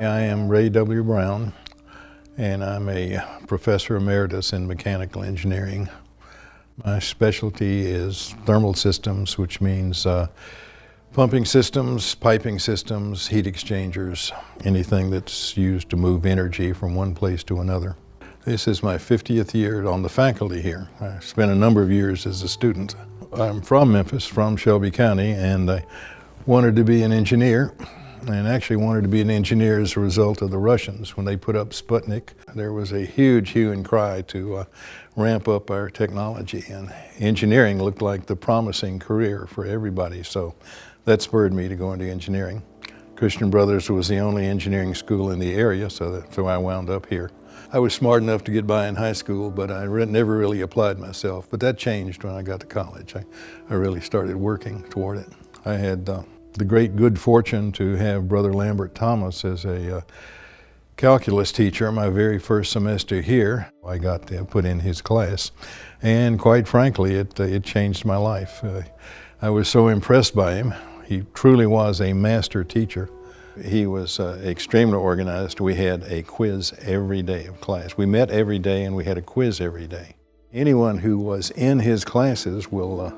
I am Ray W. Brown, and I'm a professor emeritus in mechanical engineering. My specialty is thermal systems, which means pumping systems, piping systems, heat exchangers, anything that's used to move energy from one place to another. This is my 50th year on the faculty here. I spent a number of years as a student. I'm from Memphis, from Shelby County, and I wanted to be an engineer, and actually wanted to be an engineer as a result of the Russians. When they put up Sputnik, there was a huge hue and cry to ramp up our technology, and engineering looked like the promising career for everybody, so that spurred me to go into engineering. Christian Brothers was the only engineering school in the area, so I wound up here. I was smart enough to get by in high school, but I never really applied myself. But that changed when I got to college. I really started working toward it. I had the great good fortune to have Brother Lambert Thomas as a calculus teacher my very first semester here. I got to put in his class, and quite frankly, it changed my life. I was so impressed by him. He truly was a master teacher. He was extremely organized. We had a quiz every day of class. We met every day and we had a quiz every day. Anyone who was in his classes will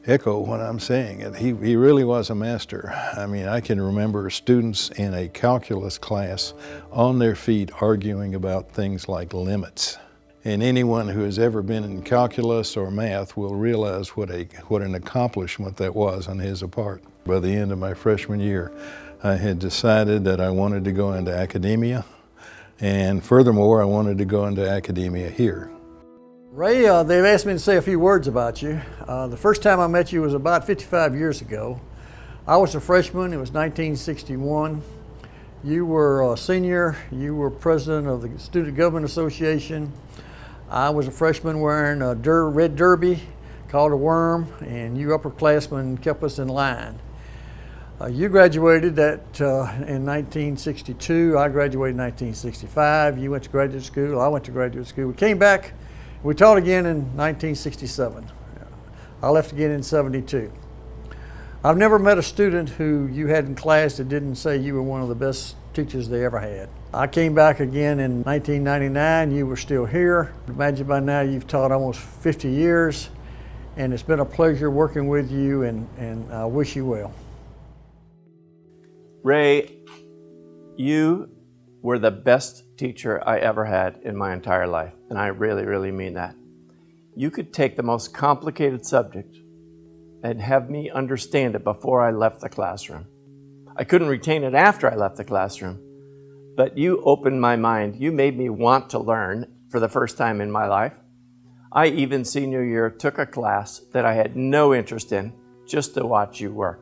echo what I'm saying. He really was a master. I mean, I can remember students in a calculus class on their feet arguing about things like limits. And anyone who has ever been in calculus or math will realize what an accomplishment that was on his part. By the end of my freshman year, I had decided that I wanted to go into academia, and furthermore, I wanted to go into academia here. Ray, they've asked me to say a few words about you. The first time I met you was about 55 years ago. I was a freshman, it was 1961. You were a senior, you were president of the Student Government Association. I was a freshman wearing a red derby called a worm, and you upperclassmen kept us in line. You graduated in 1962, I graduated in 1965. You went to graduate school, I went to graduate school. We came back, we taught again in 1967. I left again in 72. I've never met a student who you had in class that didn't say you were one of the best teachers they ever had. I came back again in 1999, you were still here. Imagine by now you've taught almost 50 years, and it's been a pleasure working with you, and I wish you well. Ray, you were the best teacher I ever had in my entire life, and I really, really mean that. You could take the most complicated subject and have me understand it before I left the classroom. I couldn't retain it after I left the classroom, but you opened my mind. You made me want to learn for the first time in my life. I even senior year took a class that I had no interest in just to watch you work.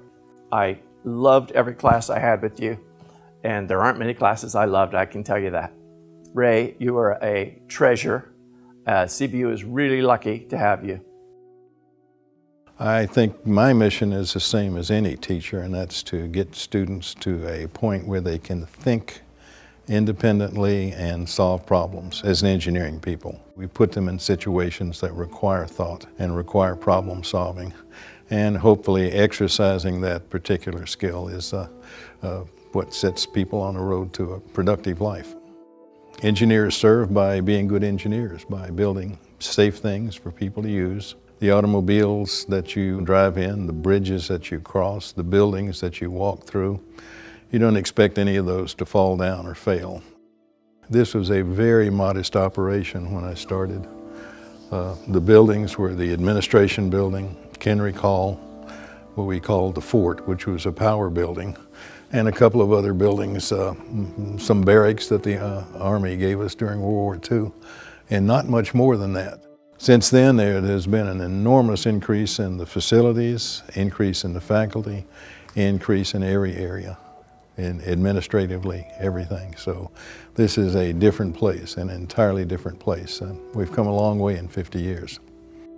I loved every class I had with you, and there aren't many classes I loved, I can tell you that. Ray, you are a treasure. CBU is really lucky to have you. I think my mission is the same as any teacher, and that's to get students to a point where they can think independently and solve problems as engineering people. We put them in situations that require thought and require problem solving, and hopefully exercising that particular skill is what sets people on the road to a productive life. Engineers serve by being good engineers, by building safe things for people to use. The automobiles that you drive in, the bridges that you cross, the buildings that you walk through, you don't expect any of those to fall down or fail. This was a very modest operation when I started. The buildings were the administration building, Kenrick Hall, what we called the fort, which was a power building, and a couple of other buildings, some barracks that the Army gave us during World War II, and not much more than that. Since then, there has been an enormous increase in the facilities, increase in the faculty, increase in every area, and administratively, everything. So this is a different place, an entirely different place. And we've come a long way in 50 years.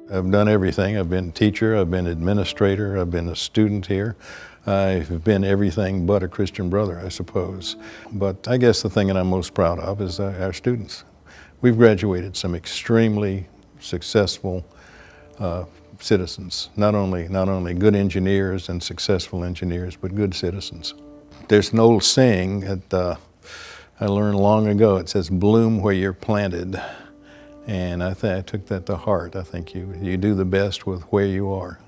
I've done everything. I've been teacher, I've been administrator, I've been a student here. I've been everything but a Christian brother, I suppose. But I guess the thing that I'm most proud of is our students. We've graduated some extremely successful citizens, not only good engineers and successful engineers, but good citizens. there's an old saying that I learned long ago. It says, bloom where you're planted. And I took that to heart. I think you do the best with where you are.